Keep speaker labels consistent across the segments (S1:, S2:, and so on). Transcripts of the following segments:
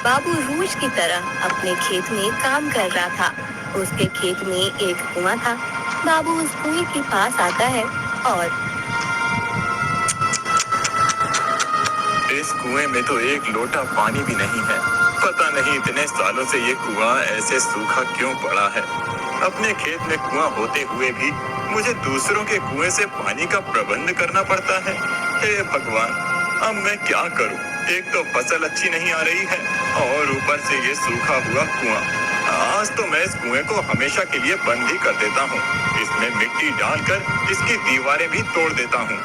S1: बाबू रोज की तरह अपने खेत में काम कर रहा था। उसके खेत में एक कुआं था। बाबू उस कुएं के पास आता है और
S2: इस कुएं में तो एक लोटा पानी भी नहीं है। पता नहीं इतने सालों से ये कुआं ऐसे सूखा क्यों पड़ा है। अपने खेत में कुआं होते हुए भी मुझे दूसरों के कुएं से पानी का प्रबंध करना पड़ता है। हे भगवान, अब मैं क्या करूं? एक तो फसल अच्छी नहीं आ रही है और ऊपर से ये सूखा हुआ कुआं। आज तो मैं इस कुएं को हमेशा के लिए बंद ही कर देता हूँ। इसमें मिट्टी डालकर इसकी दीवारें भी तोड़ देता हूँ।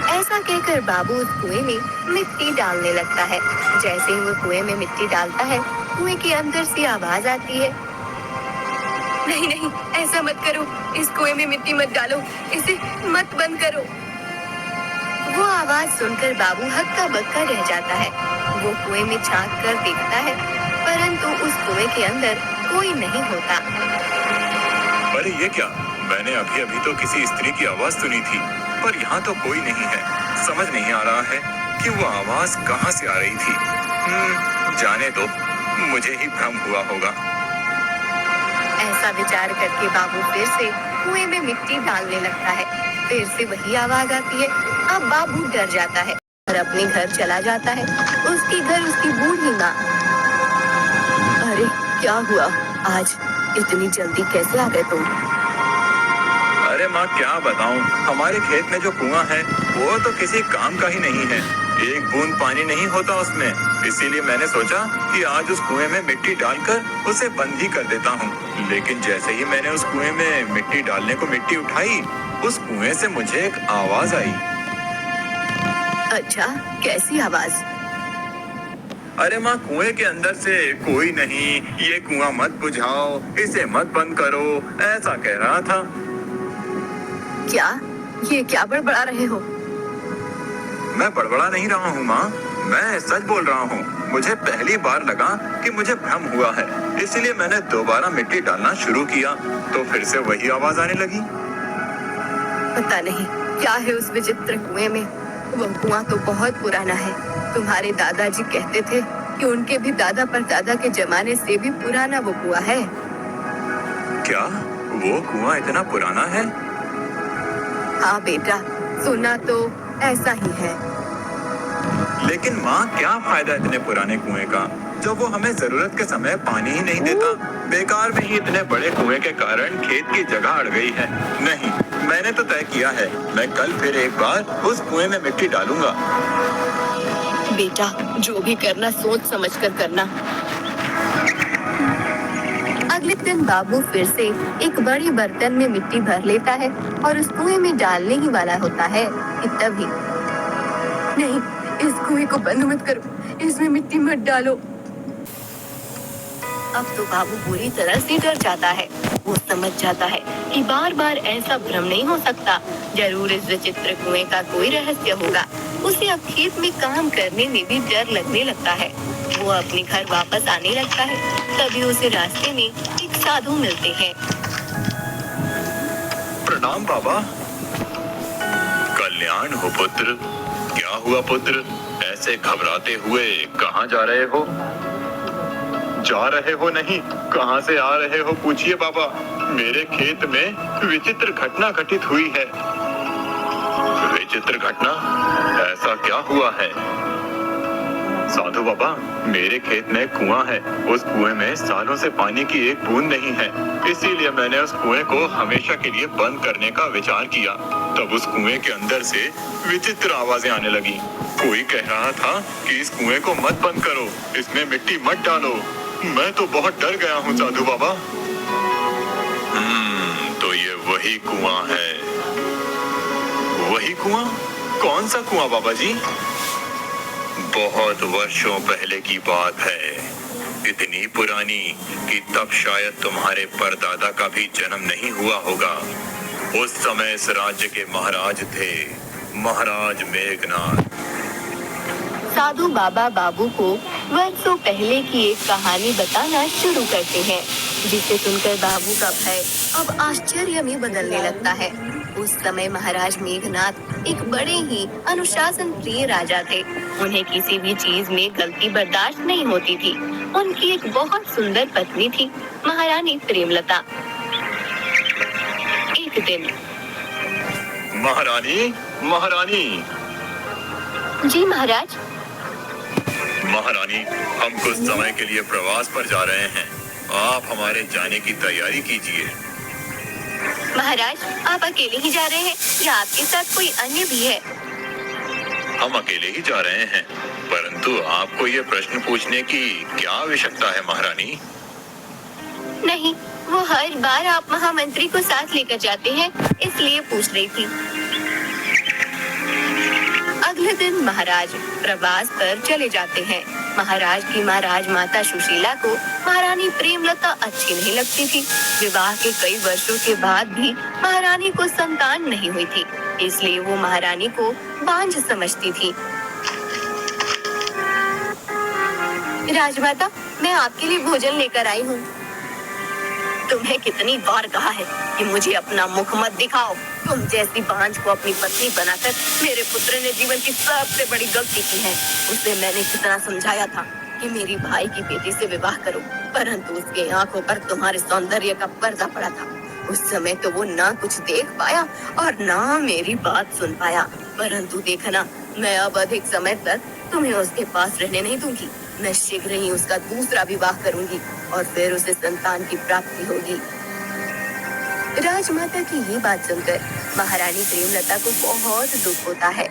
S1: ऐसा कहकर बाबू उस कुएं में मिट्टी डालने लगता है। जैसे ही वो कुएं में मिट्टी डालता है, कुएं के अंदर से आवाज आती है, नहीं नहीं, ऐसा मत करो, इस कुएं में मिट्टी मत डालो, इसे मत बंद करो। वो आवाज सुनकर बाबू हक्का बक्का रह जाता है। वो कुएं में झांक कर देखता है, परंतु उस कुएं के अंदर कोई नहीं होता।
S2: अरे ये क्या? मैंने अभी अभी तो किसी स्त्री की आवाज सुनी थी, पर यहाँ तो कोई नहीं है। समझ नहीं आ रहा है कि वो आवाज कहाँ से आ रही थी। जाने दो, मुझे ही भ्रम हुआ होगा।
S1: ऐसा विचार करके बाबू फिर से कुएं में मिट्टी डालने लगता है। फिर से वही आवाज आती है। अब बाबू डर जाता है और अपने घर चला जाता है। उसके घर उसकी बूढ़ी माँ, अरे क्या हुआ? आज इतनी जल्दी कैसे आ गए तुम?
S2: अरे माँ, क्या बताऊं, हमारे खेत में जो कुआं है वो तो किसी काम का ही नहीं है। एक बूंद पानी नहीं होता उसमें। इसीलिए मैंने सोचा कि आज उस कुएं में मिट्टी डालकर उसे बंद ही कर देता हूँ। लेकिन जैसे ही मैंने उस कुएं में मिट्टी डालने को मिट्टी उठाई, उस कुएं से मुझे एक आवाज आई।
S1: अच्छा, कैसी आवाज?
S2: अरे माँ, कुएं के अंदर से कोई नहीं, ये कुआं मत बुझाओ, इसे मत बंद करो, ऐसा कह रहा था।
S1: क्या? ये क्या बड़बड़ा रहे हो?
S2: मैं बड़बड़ा नहीं रहा हूँ माँ, मैं सच बोल रहा हूँ। मुझे पहली बार लगा कि मुझे भ्रम हुआ है, इसलिए मैंने दोबारा मिट्टी डालना शुरू किया तो फिर से वही आवाज आने लगी।
S1: पता नहीं क्या है उस विचित्र कुएं में। वो कुआं तो बहुत पुराना है। तुम्हारे दादाजी कहते थे कि उनके भी दादा परदादा के जमाने से भी पुराना वो कुआं है।
S2: क्या वो कुआं इतना पुराना है?
S1: हाँ बेटा, सुना तो ऐसा ही है।
S2: लेकिन माँ, क्या फायदा इतने पुराने कुएं का जब वो हमें जरूरत के समय पानी ही नहीं देता। बेकार में ही इतने बड़े कुएं के कारण खेत की जगह अड़ गई है। नहीं, मैंने तो तय किया है, मैं कल फिर एक बार उस कुएं में मिट्टी डालूंगा।
S1: बेटा, जो भी करना सोच समझ कर करना। अगले दिन बाबू फिर से एक बड़े बर्तन में मिट्टी भर लेता है और उस कुएं में डालने ही वाला होता है कि तभी, नहीं, इस कुएं को बंद मत करो, इसमें मिट्टी मत डालो। अब तो बाबू पूरी तरह से डर जाता है। वो समझ जाता है कि बार बार ऐसा भ्रम नहीं हो सकता। जरूर इस विचित्र कुएं का कोई रहस्य होगा। उसे अब खेत में काम करने में भी डर लगने लगता है। वो अपने घर वापस आने लगता है। तभी उसे रास्ते में एक साधु मिलते हैं।
S2: प्रणाम बाबा। कल्याण हो पुत्र। क्या हुआ पुत्र? ऐसे घबराते हुए कहाँ जा रहे हो? जा रहे हो नहीं, कहाँ से आ रहे हो पूछिए बाबा। मेरे खेत में विचित्र घटना घटित हुई है। विचित्र घटना? ऐसा क्या हुआ है? साधु बाबा, मेरे खेत में कुआं है। उस कुएं में सालों से पानी की एक बूंद नहीं है, इसीलिए मैंने उस कुएं को हमेशा के लिए बंद करने का विचार किया। तब उस कुएं के अंदर से विचित्र आवाजें आने लगी। कोई कह रहा था कि इस कुएं को मत बंद करो, इसमें मिट्टी मत डालो। मैं तो बहुत डर गया हूँ साधु बाबा। तो ये वही कुआं है। वही कुआं? कौन सा कुआं बाबा जी? बहुत वर्षों पहले की बात है, इतनी पुरानी कि तब शायद तुम्हारे परदादा का भी जन्म नहीं हुआ होगा। उस समय इस राज्य के महाराज थे, महाराज मेघनाथ।
S1: साधु बाबा बाबू को वर्षों पहले की एक कहानी बताना शुरू करते हैं, जिसे सुनकर बाबू का भय अब आश्चर्य में बदलने लगता है। उस समय महाराज मेघनाथ एक बड़े ही अनुशासन प्रिय राजा थे। उन्हें किसी भी चीज में गलती बर्दाश्त नहीं होती थी। उनकी एक बहुत सुंदर पत्नी थी, महारानी प्रेमलता। एक दिन
S2: महारानी, महारानी,
S1: जी महाराज।
S2: महारानी, हम कुछ समय के लिए प्रवास पर जा रहे हैं। आप हमारे जाने की तैयारी कीजिए।
S1: महाराज, आप अकेले ही जा रहे हैं या आपके साथ कोई अन्य भी है?
S2: हम अकेले ही जा रहे हैं, परंतु आपको ये प्रश्न पूछने की क्या आवश्यकता है महारानी?
S1: नहीं, वो हर बार आप महामंत्री को साथ लेकर जाते हैं, इसलिए पूछ रही थी। अगले दिन महाराज प्रवास पर चले जाते हैं। महाराज की माँ राजमाता सुशीला को महारानी प्रेमलता अच्छी नहीं लगती थी। विवाह के कई वर्षों के बाद भी महारानी को संतान नहीं हुई थी, इसलिए वो महारानी को बांझ समझती थी। राजमाता, मैं आपके लिए भोजन लेकर आई हूँ। तुम्हें कितनी बार कहा है कि मुझे अपना मुख मत दिखाओ। तुम जैसी बांझ को अपनी पत्नी बनाकर मेरे पुत्र ने जीवन की सबसे बड़ी गलती की है। उसे मैंने कितना समझाया था कि मेरी भाई की बेटी से विवाह करो, परंतु उसके आंखों पर तुम्हारे सौंदर्य का पर्दा पड़ा था। उस समय तो वो ना कुछ देख पाया और ना मेरी बात सुन पाया। परंतु देखना, मैं अब अधिक समय तक तुम्हें उसके पास रहने नहीं दूंगी। मैं शीघ्र ही उसका दूसरा विवाह करूंगी और फिर उसे संतान की प्राप्ति होगी। राजमाता की ये बात सुनकर महारानी प्रेमलता को बहुत दुख होता है।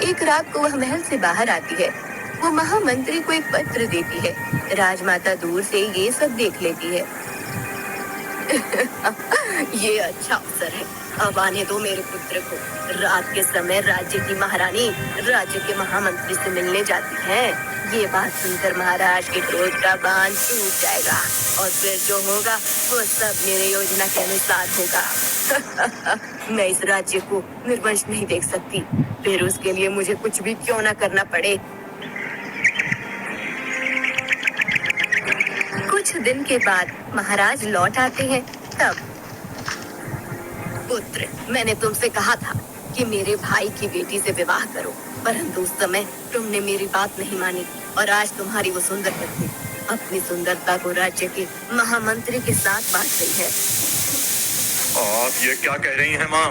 S1: एक रात को वह महल से बाहर आती है। वो महामंत्री को एक पत्र देती है। राजमाता दूर से ये सब देख लेती है। ये अच्छा अवसर है, अब आने दो मेरे पुत्र को। रात के समय राज्य की महारानी राज्य के महामंत्री से मिलने जाती है। ये बात सुनकर महाराज के क्रोध का बांध टूट जाएगा और फिर जो होगा वो सब मेरे योजना के अनुसार होगा। मैं इस राज्य को निर्वंश नहीं देख सकती, फिर उसके लिए मुझे कुछ भी क्यों न करना पड़े। कुछ दिन के बाद महाराज लौट आते हैं। तब, पुत्र, मैंने तुमसे कहा था कि मेरे भाई की बेटी से विवाह करो, परंतु उस समय तुमने मेरी बात नहीं मानी और आज तुम्हारी वो सुंदर पत्नी अपनी सुंदरता को राज्य के महामंत्री के साथ बांट रही है।
S2: आप ये क्या कह रही हैं माँ?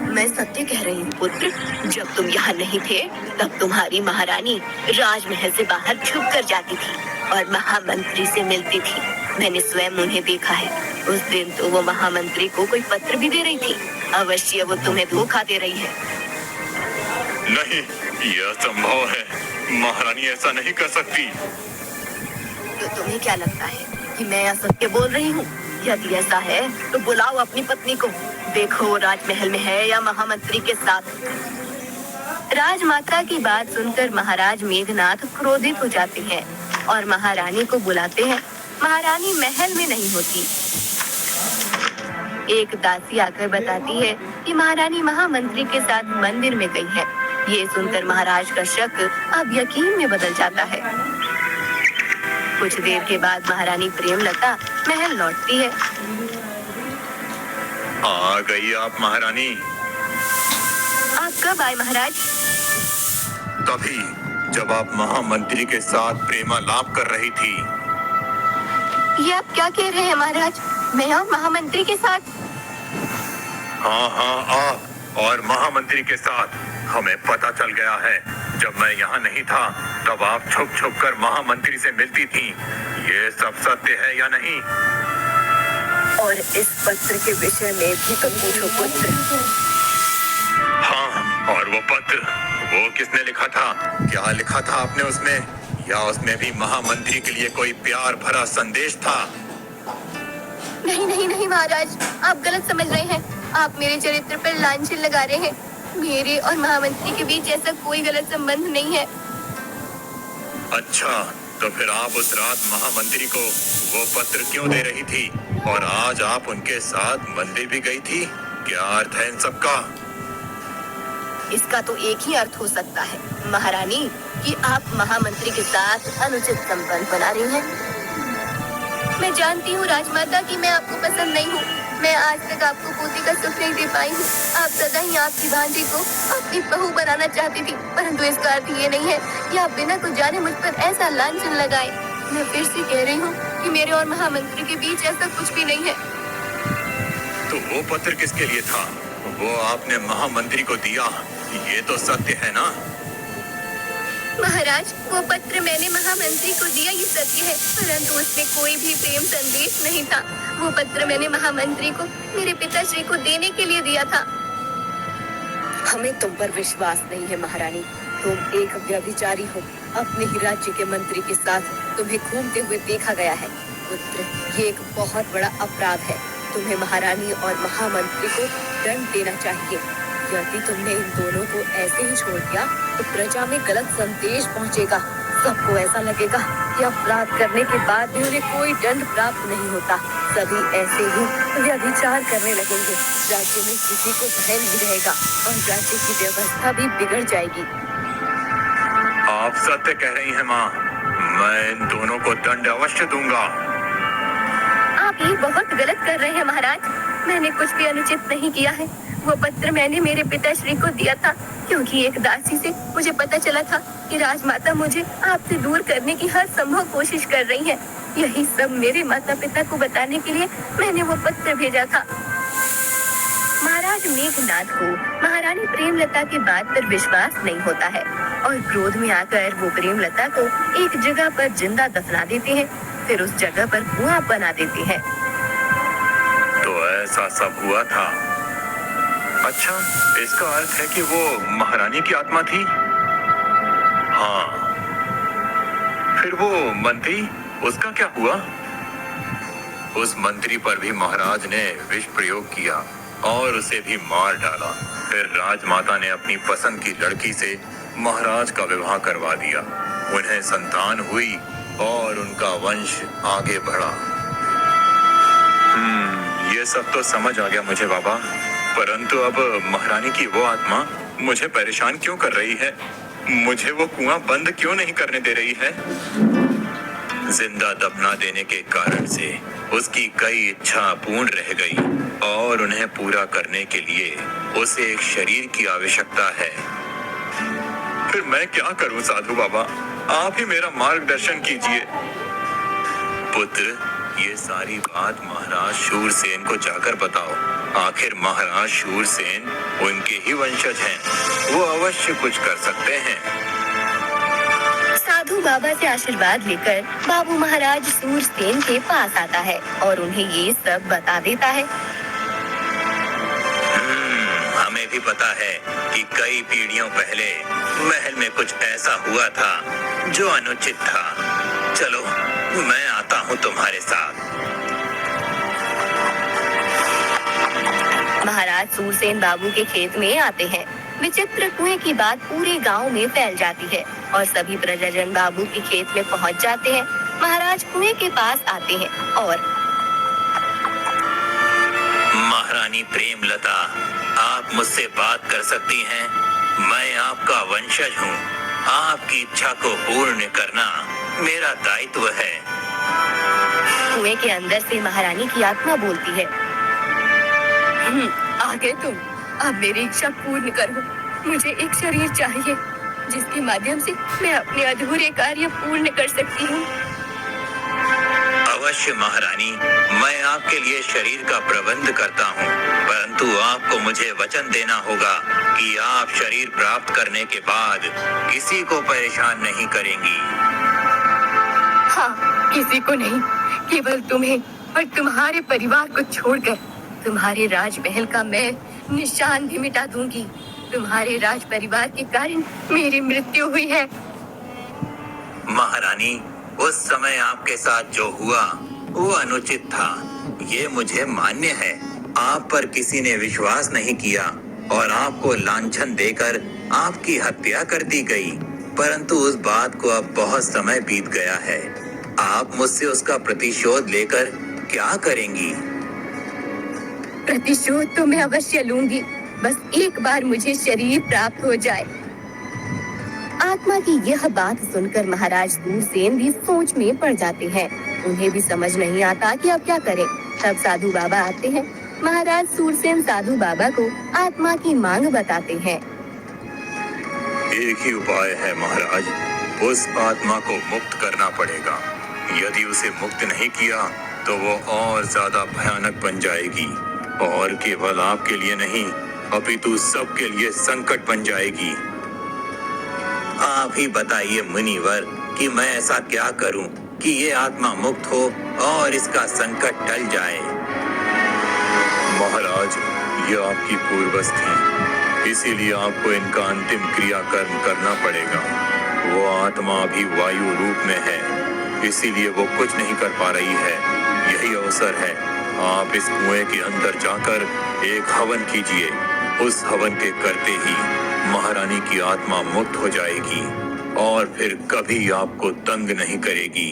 S1: मैं सत्य कह रही हूँ पुत्र। जब तुम यहाँ नहीं थे तब तुम्हारी महारानी राजमहल से बाहर छुप कर जाती थी और महामंत्री से मिलती थी। मैंने स्वयं उन्हें देखा है। उस दिन तो वो महामंत्री को कोई पत्र भी दे रही थी। अवश्य वो तुम्हें धोखा दे रही है।
S2: नहीं, यह संभव है। महारानी ऐसा नहीं कर सकती।
S1: तो तुम्हें क्या लगता है कि मैं असत्य बोल रही हूँ? यदि ऐसा है तो बुलाओ अपनी पत्नी को। देखो वो राजमहल में है या महामंत्री के साथ। राजमाता की बात सुनकर महाराज मेघनाथ क्रोधित हो जाते हैं और महारानी को बुलाते हैं। महारानी महल में नहीं होती। एक दासी आकर बताती है कि महारानी महामंत्री के साथ मंदिर में गई है। ये सुनकर महाराज का शक अब यकीन में बदल जाता है। कुछ देर के बाद महारानी प्रेमलता महल लौटती है।
S2: आ गई आप महारानी।
S1: आप कब आए महाराज?
S2: तभी जब आप महामंत्री के साथ प्रेमालाप कर रही थी।
S1: ये आप क्या कह रहे हैं महाराज? मैं और महामंत्री के साथ?
S2: हाँ हाँ, आप और महामंत्री के साथ। हमें पता चल गया है, जब मैं यहाँ नहीं था तब आप छुप छुप कर महामंत्री से मिलती थी। ये सब सत्य है या नहीं?
S1: और इस पत्र के विषय में भी तुम पूछो पुत्र।
S2: हाँ, और वो पत्र, वो किसने लिखा था? क्या लिखा था आपने उसमें? या उसमें भी महामंत्री के लिए कोई प्यार भरा संदेश था?
S1: नहीं नहीं नहीं महाराज, आप गलत समझ रहे हैं। आप मेरे चरित्र पर लांछन लगा रहे हैं। मेरे और महामंत्री के बीच ऐसा कोई गलत संबंध नहीं है।
S2: अच्छा, तो फिर आप उस रात महामंत्री को वो पत्र क्यों दे रही थी? और आज आप उनके साथ मंदिर भी गई थी। क्या अर्थ है इन सब का?
S1: इसका तो एक ही अर्थ हो सकता है महारानी, कि आप महामंत्री के साथ अनुचित संबंध बना रही हैं। मैं जानती हूँ राजमाता कि मैं आपको पसंद नहीं हूँ, मैं आज तक आपको पोते का सुख नहीं दे पाई हूँ। आप सदा ही आपकी भांजी को अपनी बहू बनाना चाहती थी, परंतु इसका अर्थ ये नहीं है कि आप बिना कुछ जाने मुझ पर ऐसा लांछन लगाए। मैं फिर से कह रही हूँ कि मेरे और महामंत्री के बीच ऐसा कुछ भी नहीं है।
S2: तो वो पत्र किसके लिए था? वो आपने महामंत्री को दिया, ये तो सत्य है ना?
S1: महाराज, वो पत्र मैंने महामंत्री को दिया, ये सत्य है, परंतु उसमें कोई भी प्रेम संदेश नहीं था। वो पत्र मैंने महामंत्री को मेरे पिताश्री को देने के लिए दिया था।
S3: हमें तुम पर विश्वास नहीं है महारानी। तुम एक व्यभिचारी हो। अपने ही राज्य के मंत्री के साथ तुम्हें घूमते हुए देखा गया है। पुत्र, ये एक बहुत बड़ा अपराध है। तुम्हें महारानी और महामंत्री को दंड देना चाहिए। यदि तुमने इन दोनों को ऐसे ही छोड़ दिया तो प्रजा में गलत संदेश पहुंचेगा। सबको ऐसा लगेगा कि अपराध करने के बाद भी उन्हें कोई दंड प्राप्त नहीं होता। सभी ऐसे ही व्यभिचार करने लगेंगे। राज्य में किसी को भय नहीं रहेगा और राज्य की व्यवस्था भी बिगड़ जाएगी।
S2: आप सत्य कह रही हैं माँ। मैं इन दोनों को दंड अवश्य दूंगा।
S1: आप ये बहुत गलत कर रहे हैं महाराज। मैंने कुछ भी अनुचित नहीं किया है। वो पत्र मैंने मेरे पिताश्री को दिया था, क्योंकि एक दासी से मुझे पता चला था कि राजमाता मुझे आपसे दूर करने की हर संभव कोशिश कर रही है। यही सब मेरे माता पिता को बताने के लिए मैंने वो पत्र भेजा था। महाराज मेघनाद को महारानी प्रेमलता की बात पर विश्वास नहीं होता है और क्रोध में आकर वो प्रेमलता को एक जगह पर जिंदा दफना देते हैं, फिर उस जगह पर कुआं बना देते हैं।
S2: तो ऐसा सब हुआ था। अच्छा, इसका अर्थ है कि वो महारानी की आत्मा थी। हाँ, फिर वो मंत्री, उसका क्या हुआ? उस मंत्री पर भी महाराज ने विष प्रयोग किया और उसे भी मार डाला। फिर राजमाता ने अपनी पसंद की लड़की से महाराज का विवाह करवा दिया। उन्हें संतान हुई और उनका वंश आगे बढ़ा। ये सब तो समझ आ गया मुझे बाबा, परंतु अब महारानी की वो आत्मा मुझे परेशान क्यों कर रही है? मुझे वो कुआं बंद क्यों नहीं करने दे रही है? जिंदा दफना देने के कारण से उसकी कई इच्छा पूर्ण रह गई और उन्हें पूरा करने के लिए उसे एक शरीर की आवश्यकता है। फिर मैं क्या करूं साधु बाबा? आप ही मेरा मार्गदर्शन कीजिए। पुत्र, ये सारी बात महाराज शूरसेन को जाकर बताओ। आखिर महाराज शूरसेन उनके ही वंशज हैं, वो अवश्य कुछ कर सकते हैं।
S1: साधु बाबा से आशीर्वाद लेकर बाबू महाराज शूरसेन के पास आता है और उन्हें ये सब बता देता है।
S2: हमें भी पता है कि कई पीढ़ियों पहले महल में कुछ ऐसा हुआ था जो अनुचित था। चलो, मैं आता हूँ तुम्हारे साथ।
S1: महाराज शूरसेन बाबू के खेत में आते हैं। विचित्र कुएं की बात पूरे गांव में फैल जाती है और सभी प्रजाजन बाबू के खेत में पहुंच जाते हैं। महाराज कुएं के पास आते हैं और
S2: महारानी प्रेमलता, आप मुझसे बात कर सकती हैं। मैं आपका वंशज हूँ। आपकी इच्छा को पूर्ण करना मेरा दायित्व है।
S1: कुएं के अंदर से महारानी की आत्मा बोलती है।
S3: आ गए तुम। अब मेरी इच्छा पूर्ण करो। मुझे एक शरीर चाहिए जिसके माध्यम से मैं अपने अधूरे कार्य पूर्ण कर सकती हूँ।
S2: अवश्य महारानी, मैं आपके लिए शरीर का प्रबंध करता हूँ, परंतु आपको मुझे वचन देना होगा कि आप शरीर प्राप्त करने के बाद किसी को परेशान नहीं करेंगी।
S3: हाँ, किसी को नहीं, केवल तुम्हें और तुम्हारे परिवार को छोड़कर। तुम्हारे राजमहल का मैं निशान भी मिटा दूंगी। तुम्हारे राज परिवार के कारण मेरी मृत्यु हुई है।
S2: महारानी, उस समय आपके साथ जो हुआ वो अनुचित था, ये मुझे मान्य है। आप पर किसी ने विश्वास नहीं किया और आपको लांछन देकर आपकी हत्या कर दी गई, परंतु उस बात को अब बहुत समय बीत गया है। आप मुझसे उसका प्रतिशोध लेकर क्या करेंगी?
S3: प्रतिशोध तो मैं अवश्य लूंगी, बस एक बार मुझे शरीर प्राप्त हो जाए।
S1: आत्मा की यह बात सुनकर महाराज शूरसेन भी सोच में पड़ जाते हैं। उन्हें भी समझ नहीं आता कि अब क्या करें। तब साधु बाबा आते हैं महाराज सूरसेन साधु बाबा को आत्मा की मांग बताते हैं।
S2: एक ही उपाय है महाराज, उस आत्मा को मुक्त करना पड़ेगा। यदि उसे मुक्त नहीं किया तो वो और ज्यादा भयानक बन जाएगी और केवल आपके लिए नहीं अपितु सबके लिए संकट बन जाएगी। आप ही बताइए मुनिवर कि मैं ऐसा क्या करूं कि ये आत्मा मुक्त हो और इसका संकट टल जाए। महाराज, ये आपकी पूर्वस्थ हैं, इसीलिए आपको इनका अंतिम क्रियाकर्म करना पड़ेगा। वो आत्मा अभी वायु रूप में है, इसीलिए वो कुछ नहीं कर पा रही है। यही अवसर है, आप इस कुएं के अंदर जाकर एक हवन कीजिए। उस हवन के करते ही महारानी की आत्मा मुक्त हो जाएगी और फिर कभी आपको तंग नहीं करेगी।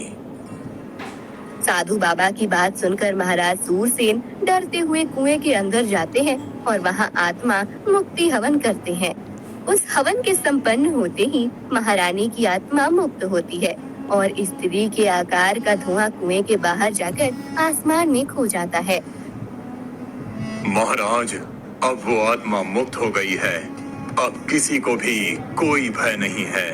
S1: साधु बाबा की बात सुनकर महाराज सूरसेन डरते हुए कुएं के अंदर जाते हैं और वहां आत्मा मुक्ति हवन करते हैं। उस हवन के संपन्न होते ही महारानी की आत्मा मुक्त होती है और स्त्री के आकार का धुआं कुएं के बाहर जाकर आसमान में खो जाता है।
S2: महाराज, अब वो आत्मा मुक्त हो गई है, अब किसी को भी कोई भय नहीं है।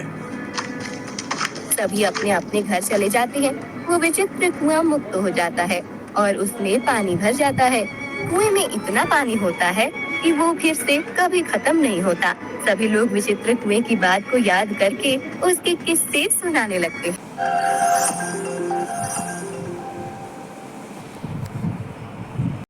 S1: सभी अपने अपने घर चले जाते हैं। वो विचित्र कुआं मुक्त हो जाता है और उसमें पानी भर जाता है। कुएं में इतना पानी होता है कि वो फिर से कभी खत्म नहीं होता। सभी लोग विचित्र कुएं की बात को याद करके उसके किस्से सुनाने लगते हैं।